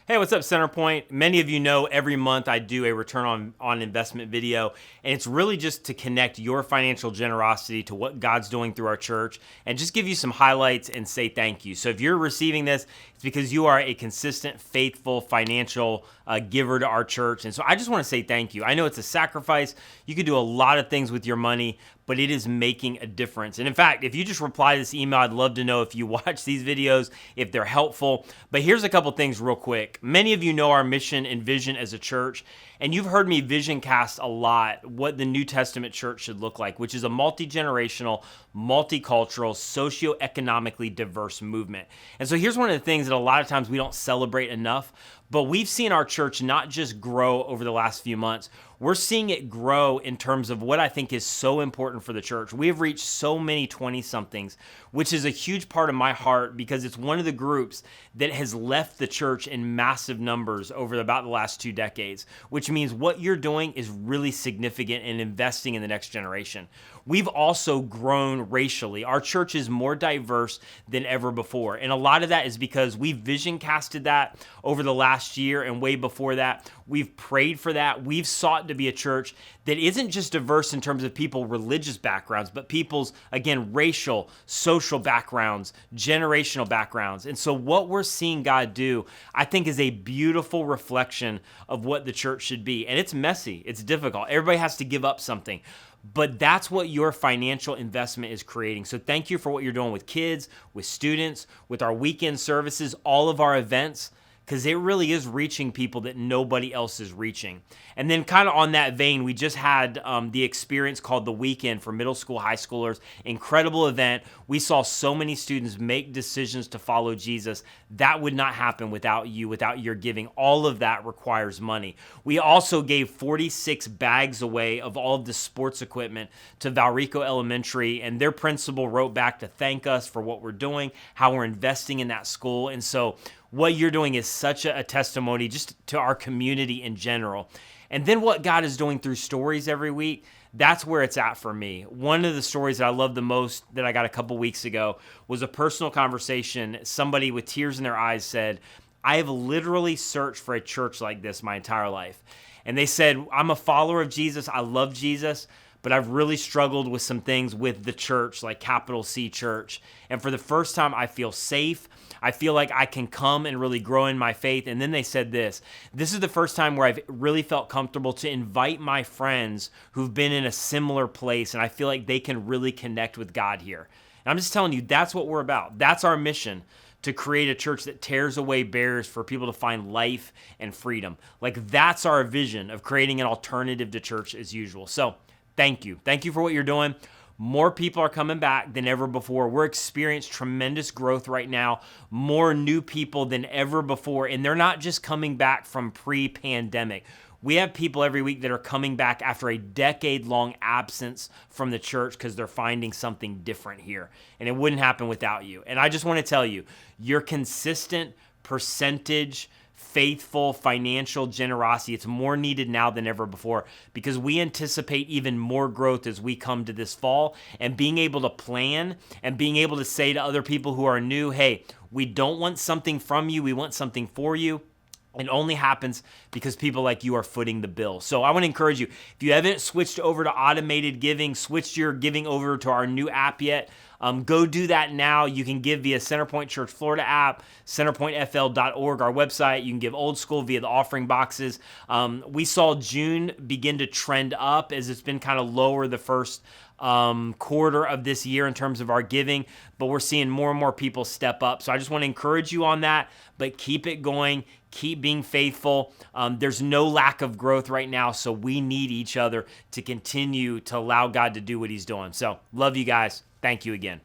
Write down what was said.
Hey, what's up, Centerpoint? Many of you know every month I do a return on investment video, and it's really just to connect your financial generosity to what God's doing through our church and just give you some highlights and say thank you. So if you're receiving this, it's because you are a consistent, faithful financial giver to our church. And so I just want to say thank you. I know it's a sacrifice. You could do a lot of things with your money, but it is making a difference. And in fact, if you just reply to this email, I'd love to know if you watch these videos, if they're helpful. But here's a couple things real quick. Many of you know our mission and vision as a church, and you've heard me vision cast a lot what the New Testament church should look like, which is a multi-generational, multicultural, socioeconomically diverse movement. And so here's one of the things that a lot of times we don't celebrate enough, but we've seen our church not just grow over the last few months, we're seeing it grow in terms of what I think is so important for the church. We have reached so many 20-somethings, which is a huge part of my heart because it's one of the groups that has left the church in massive numbers over about the last 2 decades, which means what you're doing is really significant in investing in the next generation. We've also grown racially. Our church is more diverse than ever before. And a lot of that is because we've vision casted that over the last year and way before that. We've prayed for that. We've sought to be a church that isn't just diverse in terms of people religious backgrounds, but people's, again, racial, social backgrounds, generational backgrounds. And so what we're seeing God do, I think, is a beautiful reflection of what the church should be. And it's messy. It's difficult. Everybody has to give up something. But that's what your financial investment is creating. So thank you for what you're doing with kids, with students, with our weekend services, all of our events, because it really is reaching people that nobody else is reaching. And then kind of on that vein, we just had the experience called The Weekend for middle school, high schoolers. Incredible event. We saw so many students make decisions to follow Jesus. That would not happen without you, without your giving. All of that requires money. We also gave 46 bags away of all of the sports equipment to Valrico Elementary, and their principal wrote back to thank us for what we're doing, how we're investing in that school. And so what you're doing is such a testimony just to our community in general. And then what God is doing through stories every week, that's where it's at for me. One of the stories that I love the most that I got a couple weeks ago was a personal conversation. Somebody with tears in their eyes said, I have literally searched for a church like this my entire life. And they said, I'm a follower of Jesus. I love Jesus, but I've really struggled with some things with the church, like capital C church. And for the first time, I feel safe. I feel like I can come and really grow in my faith. And then they said this is the first time where I've really felt comfortable to invite my friends who've been in a similar place, and I feel like they can really connect with God here. And I'm just telling you, that's what we're about. That's our mission, to create a church that tears away barriers for people to find life and freedom. Like, that's our vision of creating an alternative to church as usual. So thank you. Thank you for what you're doing. More people are coming back than ever before. We're experiencing tremendous growth right now, more new people than ever before, and they're not just coming back from pre-pandemic. We have people every week that are coming back after a decade-long absence from the church because they're finding something different here, and it wouldn't happen without you. And I just want to tell you, your consistent percentage faithful financial generosity, it's more needed now than ever before because we anticipate even more growth as we come to this fall, and being able to plan and being able to say to other people who are new, hey, we don't want something from you, we want something for you. It only happens because people like you are footing the bill. So I want to encourage you, if you haven't switched over to automated giving, switched your giving over to our new app yet, go do that now. You can give via Centerpoint Church Florida app, centerpointfl.org, our website. You can give old school via the offering boxes. We saw June begin to trend up as it's been kind of lower the first quarter of this year in terms of our giving, but we're seeing more and more people step up. So I just want to encourage you on that, but keep it going. Keep being faithful. There's no lack of growth right now, so we need each other to continue to allow God to do what he's doing. So love you guys. Thank you again.